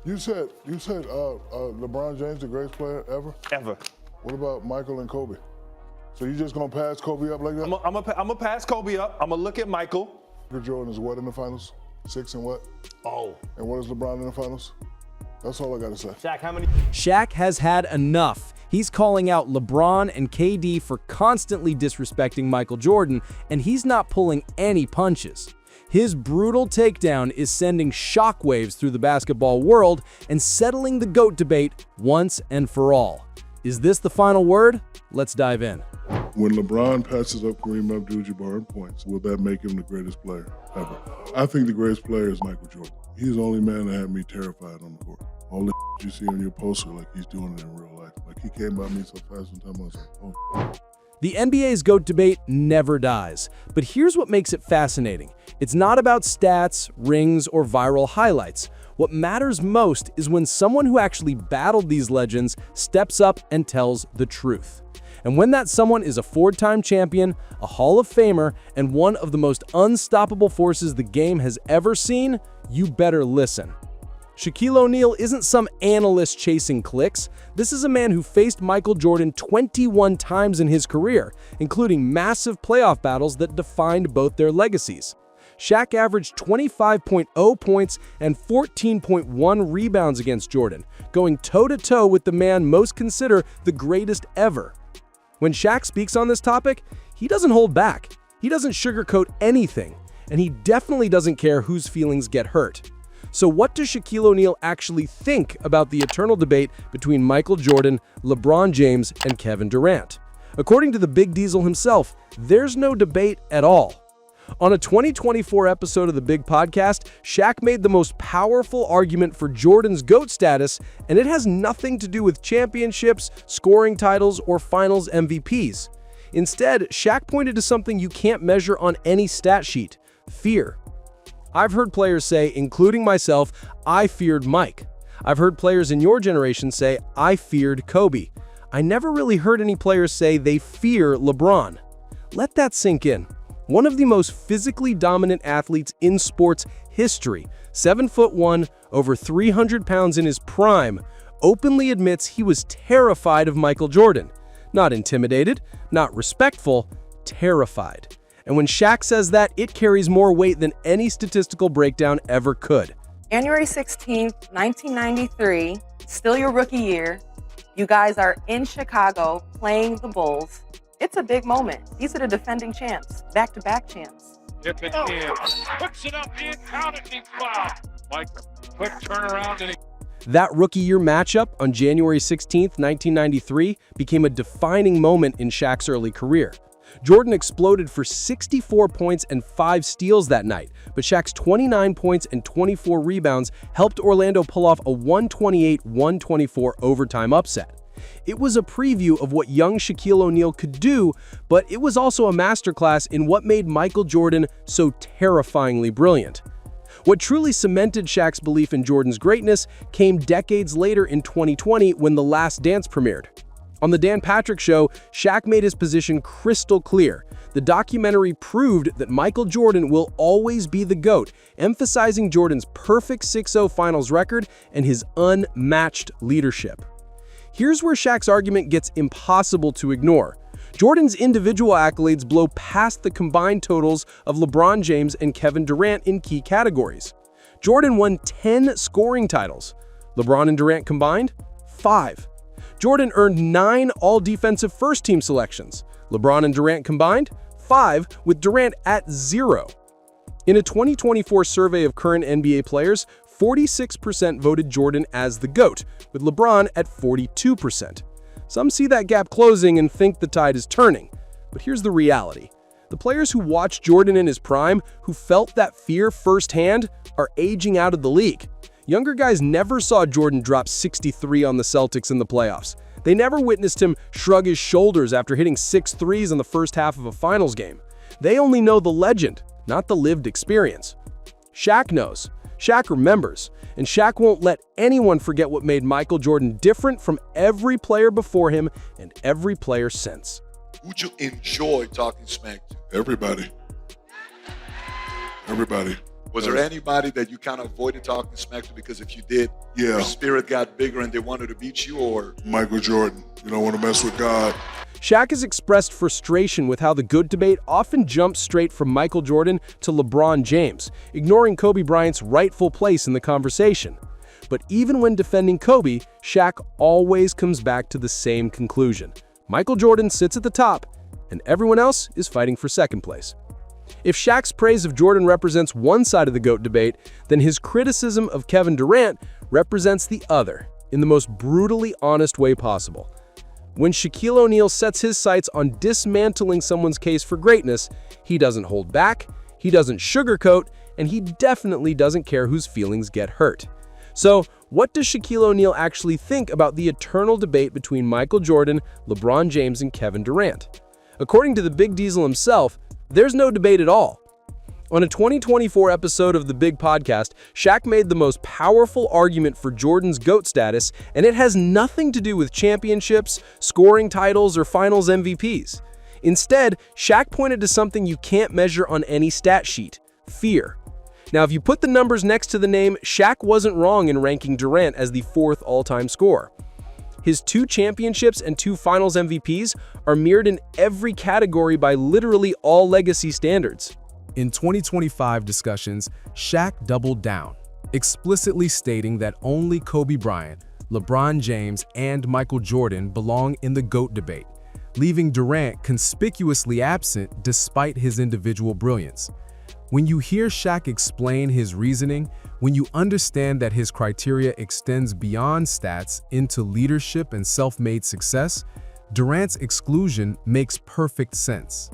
You said LeBron James the greatest player ever? Ever. What about Michael and Kobe? So you just gonna pass Kobe up like that? I'm gonna pass Kobe up. I'm gonna look at Michael. Jordan is what in the finals? 6 and what? Oh. And what is LeBron in the finals? That's all I gotta say. Shaq, how many? Shaq has had enough. He's calling out LeBron and KD for constantly disrespecting Michael Jordan, and he's not pulling any punches. His brutal takedown is sending shockwaves through the basketball world and settling the GOAT debate once and for all. Is this the final word? Let's dive in. When LeBron passes up Kareem Abdul-Jabbar in points, will that make him the greatest player ever? I think the greatest player is Michael Jordan. He's the only man that had me terrified on the court. All the you see on your poster, like he's doing it in real life. Like he came by me so fast one time, I was like, oh. The NBA's GOAT debate never dies, but here's what makes it fascinating. It's not about stats, rings, or viral highlights. What matters most is when someone who actually battled these legends steps up and tells the truth. And when that someone is a four-time champion, a Hall of Famer, and one of the most unstoppable forces the game has ever seen, you better listen. Shaquille O'Neal isn't some analyst chasing clicks. This is a man who faced Michael Jordan 21 times in his career, including massive playoff battles that defined both their legacies. Shaq averaged 25.0 points and 14.1 rebounds against Jordan, going toe-to-toe with the man most consider the greatest ever. When Shaq speaks on this topic, he doesn't hold back. He doesn't sugarcoat anything, and he definitely doesn't care whose feelings get hurt. So what does Shaquille O'Neal actually think about the eternal debate between Michael Jordan, LeBron James, and Kevin Durant? According to the Big Diesel himself, there's no debate at all. On a 2024 episode of the Big Podcast, Shaq made the most powerful argument for Jordan's GOAT status, and it has nothing to do with championships, scoring titles, or finals MVPs. Instead, Shaq pointed to something you can't measure on any stat sheet: fear. I've heard players say, including myself, I feared Mike. I've heard players in your generation say, I feared Kobe. I never really heard any players say they fear LeBron. Let that sink in. One of the most physically dominant athletes in sports history, 7'1", over 300 pounds in his prime, openly admits he was terrified of Michael Jordan. Not intimidated, not respectful, terrified. And when Shaq says that, it carries more weight than any statistical breakdown ever could. January 16th, 1993, still your rookie year. You guys are in Chicago playing the Bulls. It's a big moment. These are the defending champs, back-to-back champs. If it puts it up in, count it, and foul. Like quick turnaround and That rookie year matchup on January 16th, 1993 became a defining moment in Shaq's early career. Jordan exploded for 64 points and 5 steals that night, but Shaq's 29 points and 24 rebounds helped Orlando pull off a 128-124 overtime upset. It was a preview of what young Shaquille O'Neal could do, but it was also a masterclass in what made Michael Jordan so terrifyingly brilliant. What truly cemented Shaq's belief in Jordan's greatness came decades later in 2020 when The Last Dance premiered. On The Dan Patrick Show, Shaq made his position crystal clear. The documentary proved that Michael Jordan will always be the GOAT, emphasizing Jordan's perfect 6-0 finals record and his unmatched leadership. Here's where Shaq's argument gets impossible to ignore. Jordan's individual accolades blow past the combined totals of LeBron James and Kevin Durant in key categories. Jordan won 10 scoring titles. LeBron and Durant combined? 5. Jordan earned 9 all-defensive first-team selections. LeBron and Durant combined? 5, with Durant at 0. In a 2024 survey of current NBA players, 46% voted Jordan as the GOAT, with LeBron at 42%. Some see that gap closing and think the tide is turning. But here's the reality. The players who watched Jordan in his prime, who felt that fear firsthand, are aging out of the league. Younger guys never saw Jordan drop 63 on the Celtics in the playoffs. They never witnessed him shrug his shoulders after hitting 6 threes in the first half of a finals game. They only know the legend, not the lived experience. Shaq knows. Shaq remembers, and Shaq won't let anyone forget what made Michael Jordan different from every player before him and every player since. Who'd you enjoy talking smack to? Everybody. Everybody. Was there anybody that you kind of avoided talking smack to because if you did, Yeah. your spirit got bigger and they wanted to beat you, or? Michael Jordan. You don't want to mess with God. Shaq has expressed frustration with how the GOAT debate often jumps straight from Michael Jordan to LeBron James, ignoring Kobe Bryant's rightful place in the conversation. But even when defending Kobe, Shaq always comes back to the same conclusion. Michael Jordan sits at the top, and everyone else is fighting for second place. If Shaq's praise of Jordan represents one side of the GOAT debate, then his criticism of Kevin Durant represents the other, in the most brutally honest way possible. When Shaquille O'Neal sets his sights on dismantling someone's case for greatness, he doesn't hold back, he doesn't sugarcoat, and he definitely doesn't care whose feelings get hurt. So, what does Shaquille O'Neal actually think about the eternal debate between Michael Jordan, LeBron James, and Kevin Durant? According to the Big Diesel himself, there's no debate at all. On a 2024 episode of The Big Podcast, Shaq made the most powerful argument for Jordan's GOAT status, and it has nothing to do with championships, scoring titles, or finals MVPs. Instead, Shaq pointed to something you can't measure on any stat sheet: fear. Now, if you put the numbers next to the name, Shaq wasn't wrong in ranking Durant as the 4th all-time scorer. His 2 championships and 2 finals MVPs are mirrored in every category by literally all legacy standards. In 2025 discussions, Shaq doubled down, explicitly stating that only Kobe Bryant, LeBron James, and Michael Jordan belong in the GOAT debate, leaving Durant conspicuously absent despite his individual brilliance. When you hear Shaq explain his reasoning, when you understand that his criteria extends beyond stats into leadership and self-made success, Durant's exclusion makes perfect sense.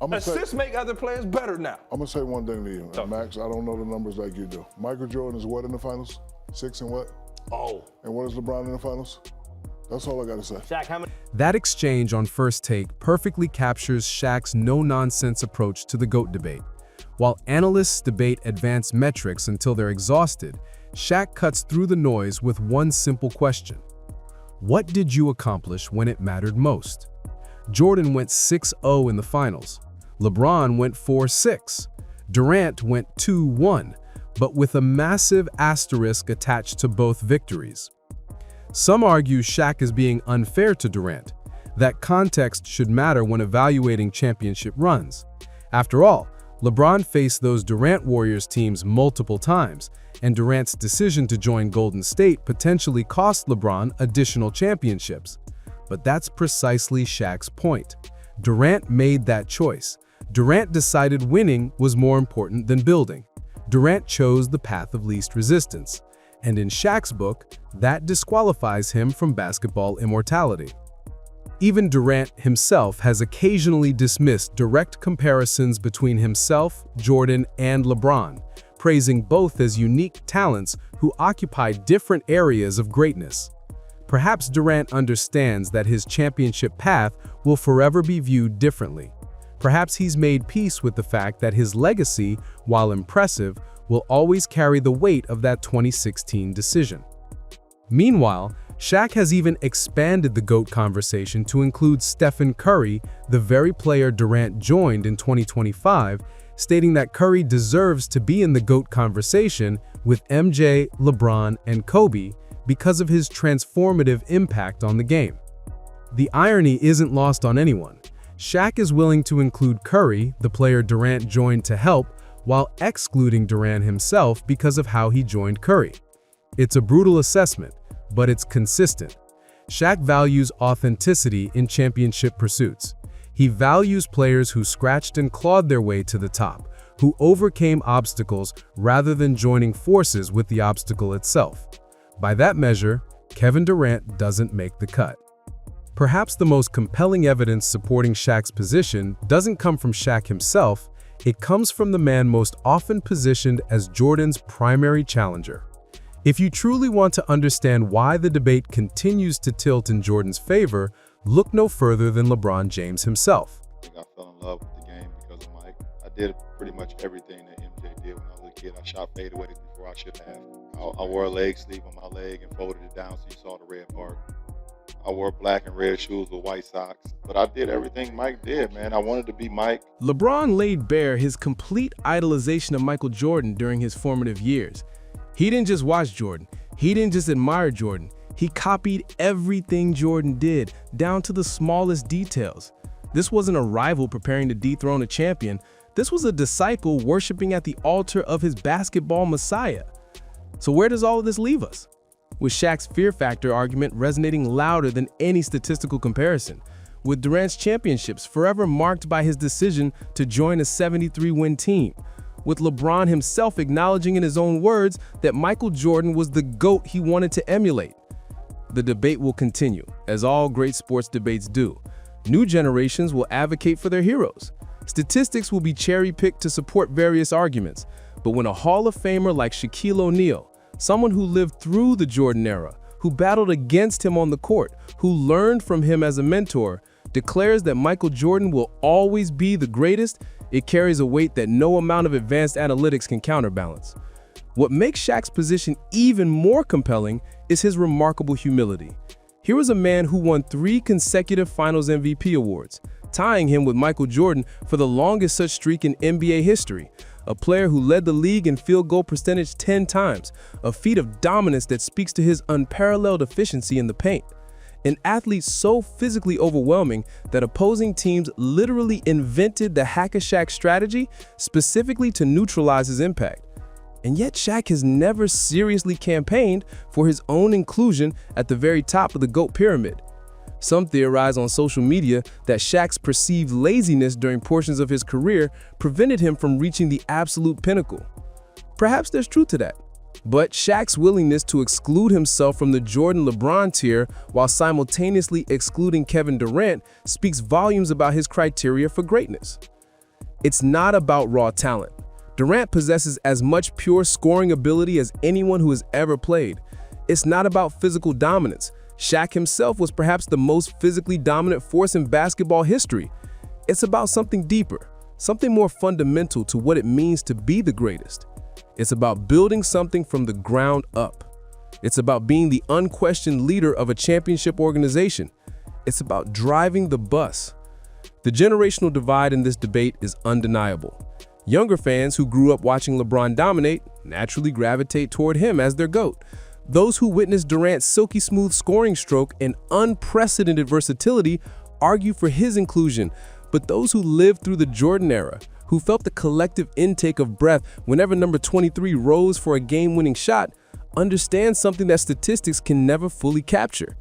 Assists make other players better now. I'm going to say one thing to you. Max, I don't know the numbers like you do. Michael Jordan is what in the finals? 6 and what? Oh. And what is LeBron in the finals? That's all I got to say. Shaq, how many? That exchange on First Take perfectly captures Shaq's no-nonsense approach to the GOAT debate. While analysts debate advanced metrics until they're exhausted, Shaq cuts through the noise with one simple question. What did you accomplish when it mattered most? Jordan went 6-0 in the finals. LeBron went 4-6. Durant went 2-1, but with a massive asterisk attached to both victories. Some argue Shaq is being unfair to Durant, that context should matter when evaluating championship runs. After all, LeBron faced those Durant Warriors teams multiple times, and Durant's decision to join Golden State potentially cost LeBron additional championships. But that's precisely Shaq's point. Durant made that choice. Durant decided winning was more important than building. Durant chose the path of least resistance. And in Shaq's book, that disqualifies him from basketball immortality. Even Durant himself has occasionally dismissed direct comparisons between himself, Jordan, and LeBron, praising both as unique talents who occupy different areas of greatness. Perhaps Durant understands that his championship path will forever be viewed differently. Perhaps he's made peace with the fact that his legacy, while impressive, will always carry the weight of that 2016 decision. Meanwhile, Shaq has even expanded the GOAT conversation to include Stephen Curry, the very player Durant joined in 2025, stating that Curry deserves to be in the GOAT conversation with MJ, LeBron, and Kobe because of his transformative impact on the game. The irony isn't lost on anyone. Shaq is willing to include Curry, the player Durant joined to help, while excluding Durant himself because of how he joined Curry. It's a brutal assessment, but it's consistent. Shaq values authenticity in championship pursuits. He values players who scratched and clawed their way to the top, who overcame obstacles rather than joining forces with the obstacle itself. By that measure, Kevin Durant doesn't make the cut. Perhaps the most compelling evidence supporting Shaq's position doesn't come from Shaq himself, it comes from the man most often positioned as Jordan's primary challenger. If you truly want to understand why the debate continues to tilt in Jordan's favor, look no further than LeBron James himself. I think I fell in love with the game because of Mike. I did pretty much everything that MJ did when I was a kid. I shot fadeaways before I should have. I wore a leg sleeve on my leg and folded it down so you saw the red part. I wore black and red shoes with white socks. But I did everything Mike did, man. I wanted to be Mike. LeBron laid bare his complete idolization of Michael Jordan during his formative years. He didn't just watch Jordan. He didn't just admire Jordan. He copied everything Jordan did, down to the smallest details. This wasn't a rival preparing to dethrone a champion. This was a disciple worshiping at the altar of his basketball messiah. So where does all of this leave us? With Shaq's fear factor argument resonating louder than any statistical comparison, with Durant's championships forever marked by his decision to join a 73-win team, with LeBron himself acknowledging in his own words that Michael Jordan was the GOAT he wanted to emulate. The debate will continue, as all great sports debates do. New generations will advocate for their heroes. Statistics will be cherry-picked to support various arguments, but when a Hall of Famer like Shaquille O'Neal, someone who lived through the Jordan era, who battled against him on the court, who learned from him as a mentor, declares that Michael Jordan will always be the greatest, it carries a weight that no amount of advanced analytics can counterbalance. What makes Shaq's position even more compelling is his remarkable humility. Here was a man who won 3 consecutive Finals MVP awards, tying him with Michael Jordan for the longest such streak in NBA history, a player who led the league in field goal percentage 10 times, a feat of dominance that speaks to his unparalleled efficiency in the paint. An athlete so physically overwhelming that opposing teams literally invented the hack-a-Shaq strategy specifically to neutralize his impact. And yet Shaq has never seriously campaigned for his own inclusion at the very top of the GOAT pyramid. Some theorize on social media that Shaq's perceived laziness during portions of his career prevented him from reaching the absolute pinnacle. Perhaps there's truth to that. But Shaq's willingness to exclude himself from the Jordan-LeBron tier while simultaneously excluding Kevin Durant speaks volumes about his criteria for greatness. It's not about raw talent. Durant possesses as much pure scoring ability as anyone who has ever played. It's not about physical dominance. Shaq himself was perhaps the most physically dominant force in basketball history. It's about something deeper, something more fundamental to what it means to be the greatest. It's about building something from the ground up. It's about being the unquestioned leader of a championship organization. It's about driving the bus. The generational divide in this debate is undeniable. Younger fans who grew up watching LeBron dominate naturally gravitate toward him as their GOAT. Those who witnessed Durant's silky smooth scoring stroke and unprecedented versatility argue for his inclusion, but those who lived through the Jordan era, who felt the collective intake of breath whenever number 23 rose for a game-winning shot, understand something that statistics can never fully capture.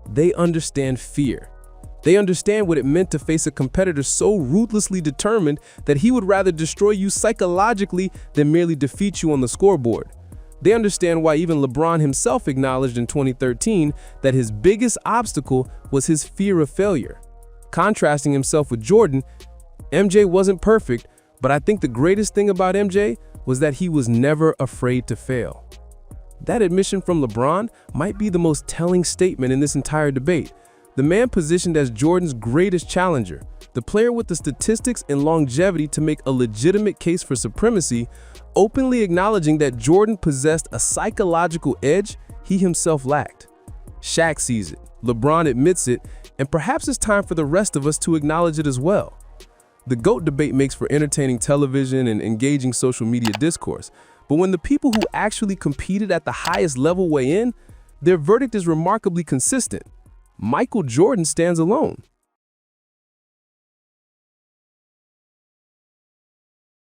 They understand fear. They understand what it meant to face a competitor so ruthlessly determined that he would rather destroy you psychologically than merely defeat you on the scoreboard. They understand why even LeBron himself acknowledged in 2013 that his biggest obstacle was his fear of failure. Contrasting himself with Jordan, MJ wasn't perfect, but I think the greatest thing about MJ was that he was never afraid to fail. That admission from LeBron might be the most telling statement in this entire debate. The man positioned as Jordan's greatest challenger, the player with the statistics and longevity to make a legitimate case for supremacy, openly acknowledging that Jordan possessed a psychological edge he himself lacked. Shaq sees it, LeBron admits it, and perhaps it's time for the rest of us to acknowledge it as well. The GOAT debate makes for entertaining television and engaging social media discourse, but when the people who actually competed at the highest level weigh in, their verdict is remarkably consistent. Michael Jordan stands alone.